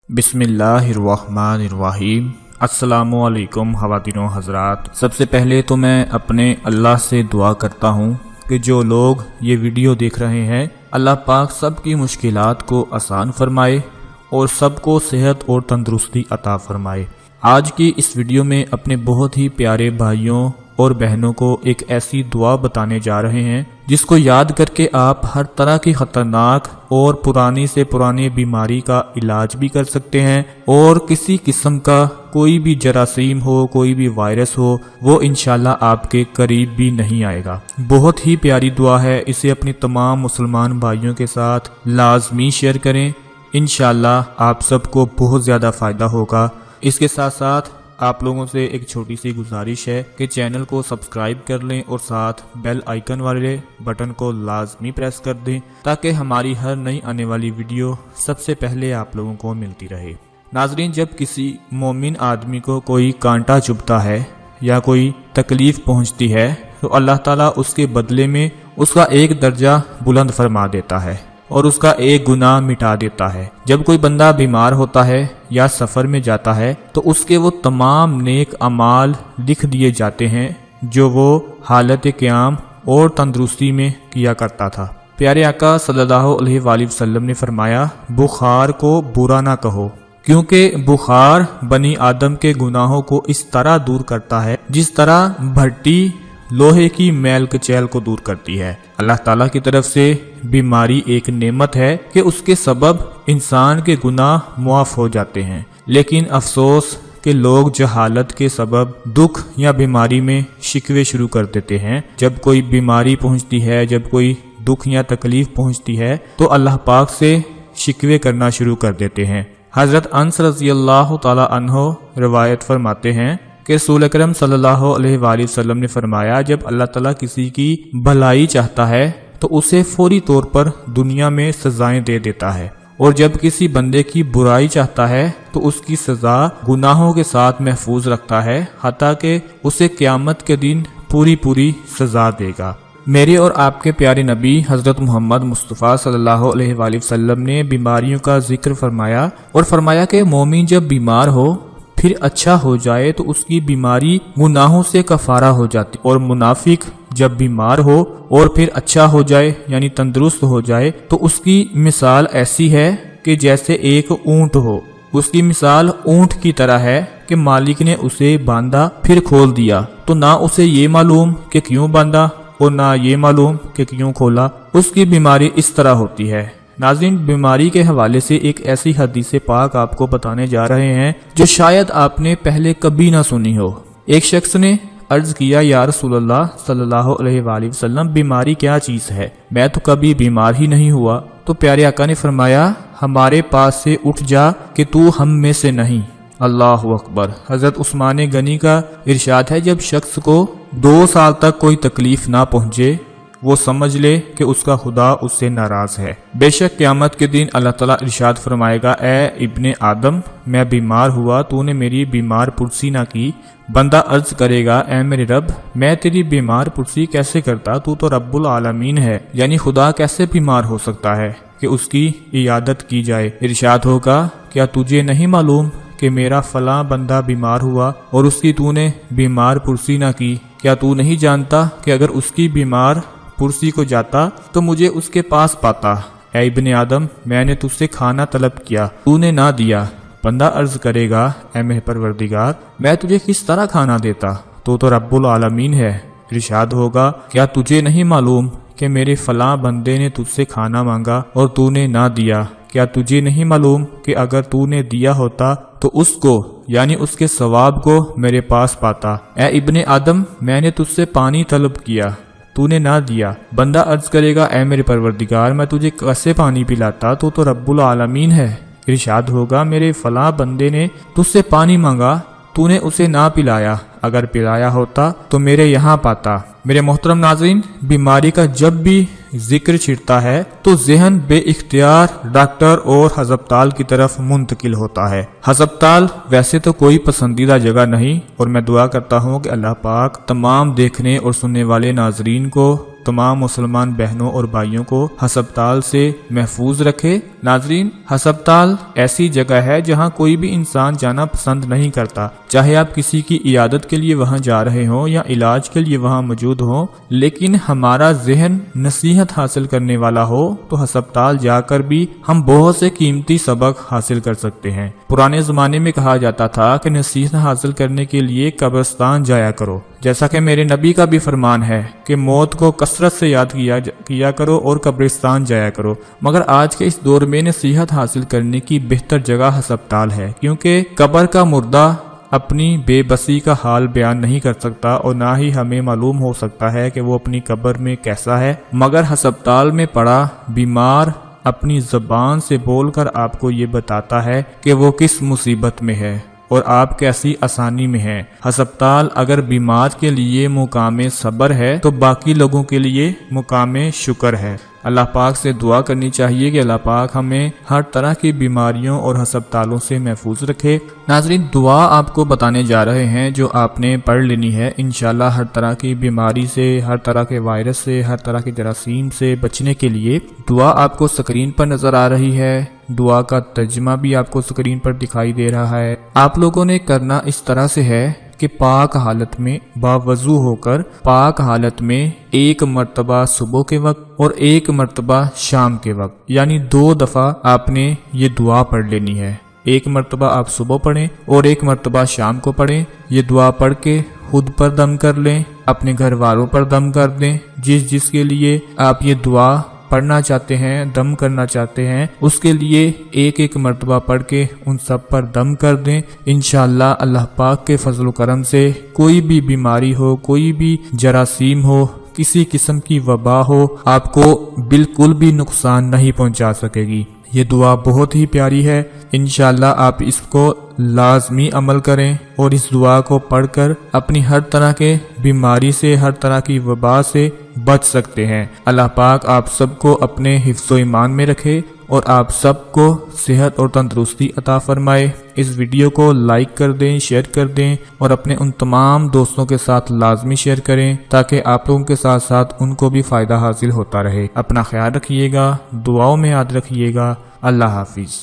बिस्मिल्लाहिर्रहमानिर्रहीम। अस्सलामुअलैकुम ख़वातीन व हज़रात। सबसे पहले तो मैं अपने अल्लाह से दुआ करता हूँ कि जो लोग ये वीडियो देख रहे हैं अल्लाह पाक सबकी मुश्किलात को आसान फरमाए और सबको सेहत और तंदुरुस्ती अता फरमाए। आज की इस वीडियो में अपने बहुत ही प्यारे भाइयों और बहनों को एक ऐसी दुआ बताने जा रहे हैं जिसको याद करके आप हर तरह की खतरनाक और पुरानी से पुरानी बीमारी का इलाज भी कर सकते हैं और किसी किस्म का कोई भी जरासीम हो, कोई भी वायरस हो, वो इंशाल्लाह आपके करीब भी नहीं आएगा। बहुत ही प्यारी दुआ है, इसे अपनी तमाम मुसलमान भाइयों के साथ लाजमी शेयर करें। इंशाल्लाह आप सबको बहुत ज़्यादा फ़ायदा होगा। इसके साथ साथ आप लोगों से एक छोटी सी गुजारिश है कि चैनल को सब्सक्राइब कर लें और साथ बेल आइकन वाले बटन को लाजमी प्रेस कर दें ताकि हमारी हर नई आने वाली वीडियो सबसे पहले आप लोगों को मिलती रहे। नाजरीन, जब किसी मोमिन आदमी को कोई कांटा चुभता है या कोई तकलीफ पहुंचती है तो अल्लाह ताला उसके बदले में उसका एक दर्जा बुलंद फरमा देता है और उसका एक गुनाह मिटा देता है। जब कोई बंदा बीमार होता है या सफ़र में जाता है तो उसके वो तमाम नेक अमाल लिख दिए जाते हैं जो वो हालत क़याम और तंदुरुस्ती में किया करता था। प्यारे आका सल्लल्लाहु अलैहि वसल्लम ने फरमाया, बुखार को बुरा ना कहो क्योंकि बुखार बनी आदम के गुनाहों को इस तरह दूर करता है जिस तरह भट्टी लोहे की मैल कचैल को दूर करती है। अल्लाह ताला की तरफ से बीमारी एक नेमत है कि उसके सबब इंसान के गुनाह मुआफ हो जाते हैं, लेकिन अफसोस कि लोग जहालत के सबब दुख या बीमारी में शिकवे शुरू कर देते हैं। जब कोई बीमारी पहुंचती है, जब कोई दुख या तकलीफ पहुंचती है तो अल्लाह पाक से शिकवे करना शुरू कर देते हैं। हजरत अनस रज़ियल्लाहु ताला अन्हो रिवायत फरमाते हैं कि रसूल अकरम सल्लल्लाहु अलैहि वसल्लम ने फरमाया, जब अल्लाह ताला किसी की भलाई चाहता है तो उसे फौरी तौर पर दुनिया में सजाएं दे देता है और जब किसी बंदे की बुराई चाहता है तो उसकी सजा गुनाहों के साथ महफूज रखता है, हत्ता कि उसे क़यामत के दिन पूरी पूरी सजा देगा। मेरे और आपके प्यारे नबी हज़रत मोहम्मद मुस्तफ़ा सल्लल्लाहु अलैहि वसल्लम ने बीमारियों का जिक्र फरमाया और फरमाया कि मोमिन जब बीमार हो फिर अच्छा हो जाए तो उसकी बीमारी गुनाहों से कफारा हो जाती, और मुनाफिक जब बीमार हो और फिर अच्छा हो जाए यानी तंदुरुस्त हो जाए तो उसकी मिसाल ऐसी है कि जैसे एक ऊंट हो। उसकी मिसाल ऊंट की तरह है कि मालिक ने उसे बांधा फिर खोल दिया तो ना उसे ये मालूम कि क्यों बांधा और ना ये मालूम कि क्यों खोला। उसकी बीमारी इस तरह होती है। नाज़रीन, बीमारी के हवाले से एक ऐसी हदीस पाक आपको बताने जा रहे हैं जो शायद आपने पहले कभी ना सुनी हो। एक शख्स ने अर्ज किया, या रसूलल्लाह सल्लल्लाहु अलैहि वसल्लम, बीमारी क्या चीज़ है? मैं तो कभी बीमार ही नहीं हुआ। तो प्यारे आका ने फरमाया, हमारे पास से उठ जा कि तू हम में से नहीं। अल्लाहु अकबर। हज़रत उस्मान गनी का इरशाद है, जब शख्स को 2 साल तक कोई तकलीफ ना पहुँचे वो समझ ले कि उसका खुदा उससे नाराज है। बेशक क़यामत के दिन अल्लाह ताला इरशाद फरमाएगा, ए इब्ने आदम, मैं बीमार हुआ, तूने मेरी बीमार पुरसी ना की। बंदा अर्ज करेगा, ए मेरे रब, मैं तेरी बीमार पुरसी कैसे करता, तू तो रब्बुल आलमीन है, यानी खुदा कैसे बीमार हो सकता है कि उसकी इयादत की जाए। इरशाद होगा, क्या तुझे नहीं मालूम कि मेरा फलां बंदा बीमार हुआ और उसकी तूने बीमार पुरसी ना की? क्या तू नहीं जानता कि अगर उसकी बीमार पुरसी को जाता तो मुझे उसके पास पाता? ऐ इब्ने आदम, मैंने तुझसे खाना तलब किया, तूने ना दिया। बंदा अर्ज करेगा, ऐ मेरे परवरदिगार, मैं तुझे किस तरह खाना देता, तो रब्बुल आलमीन है। इरशाद होगा, क्या तुझे नहीं मालूम कि मेरे फलां बंदे ने तुझसे खाना मांगा और तूने ना दिया? क्या तुझे नहीं मालूम कि अगर तूने दिया होता तो उसको यानी उसके सवाब को मेरे पास पाता? ऐ इब्ने आदम, मैंने तुझसे पानी तलब किया, तूने ना दिया। बंदा अर्ज करेगा, ऐ मेरे परवरदिगार, मैं तुझे कैसे पानी पिलाता, तो रब्बुल आलमीन है। इरशाद होगा, मेरे फलां बंदे ने तुझसे पानी मांगा, तूने उसे ना पिलाया, अगर पिलाया होता तो मेरे यहाँ पाता। मेरे मोहतरम नाज़रीन, बीमारी का जब भी जिक्र छिड़ता है तो ज़हन बे इख्तियार डॉक्टर और हस्पताल की तरफ मुंतकिल होता है। हस्पताल वैसे तो कोई पसंदीदा जगह नहीं, और मैं दुआ करता हूँ कि अल्लाह पाक तमाम देखने और सुनने वाले नाजरीन को तमाम मुसलमान बहनों और भाइयों को हस्पताल से महफूज रखे। नाजरीन, हस्पताल ऐसी जगह है जहां कोई भी इंसान जाना पसंद नहीं करता, चाहे आप किसी की इयादत के लिए वहां जा रहे हो या इलाज के लिए वहां मौजूद हो, लेकिन हमारा जहन नसीहत हासिल करने वाला हो तो हस्पताल जाकर भी हम बहुत से कीमती सबक हासिल कर सकते हैं। पुराने जमाने में कहा जाता था कि नसीहत हासिल करने के लिए कब्रिस्तान जाया करो, जैसा कि मेरे नबी का भी फरमान है कि मौत को कसरत से याद किया करो और कब्रिस्तान जाया करो। मगर आज के इस दौर में नसीहत हासिल करने की बेहतर जगह हस्पताल है, क्योंकि कब्र का मुर्दा अपनी बेबसी का हाल बयान नहीं कर सकता और ना ही हमें मालूम हो सकता है कि वो अपनी कब्र में कैसा है, मगर हस्पताल में पड़ा बीमार अपनी ज़बान से बोलकर आपको ये बताता है कि वो किस मुसीबत में है और आप कैसी आसानी में हैं। हस्पताल अगर बीमार के लिए मुकामे सब्र है तो बाकी लोगों के लिए मुकामे शुक्र है। अल्लाह पाक से दुआ करनी चाहिए कि अल्लाह पाक हमें हर तरह की बीमारियों और हस्पतालों से महफूज रखे। नाज़रीन, दुआ आपको बताने जा रहे हैं जो आपने पढ़ लेनी है इंशाल्लाह हर तरह की बीमारी से, हर तरह के वायरस से, हर तरह के जरासीम से बचने के लिए। दुआ आपको स्क्रीन पर नजर आ रही है, दुआ का तर्जुमा भी आपको स्क्रीन पर दिखाई दे रहा है। आप लोगों ने करना इस तरह से है कि पाक हालत में बावजू होकर पाक हालत में एक मर्तबा सुबह के वक्त और एक मर्तबा शाम के वक्त, यानी 2 दफा आपने ये दुआ पढ़ लेनी है। एक मर्तबा आप सुबह पढ़ें और एक मर्तबा शाम को पढ़ें। ये दुआ पढ़ के खुद पर दम कर लें, अपने घर वालों पर दम कर दें। जिसके लिए आप ये दुआ पढ़ना चाहते हैं, दम करना चाहते हैं, उसके लिए एक एक मर्तबा पढ़ के उन सब पर दम कर दें। इंशाअल्लाह अल्लाह पाक के फजल करम से कोई भी बीमारी हो, कोई भी जरासीम हो, किसी किस्म की वबा हो, आपको बिल्कुल भी नुकसान नहीं पहुंचा सकेगी। ये दुआ बहुत ही प्यारी है। इंशाअल्लाह आप इसको लाजमी अमल करें और इस दुआ को पढ़कर अपनी हर तरह के बीमारी से, हर तरह की वबा से बच सकते हैं। अल्लाह पाक आप सबको अपने हिफ्ज़ो ईमान में रखे और आप सबको सेहत और तंदुरुस्ती अता फरमाए। इस वीडियो को लाइक कर दें, शेयर कर दें और अपने उन तमाम दोस्तों के साथ लाजमी शेयर करें ताकि आप लोगों के साथ साथ उनको भी फ़ायदा हासिल होता रहे। अपना ख्याल रखिएगा, दुआओं में याद रखिएगा। अल्लाह हाफिज़।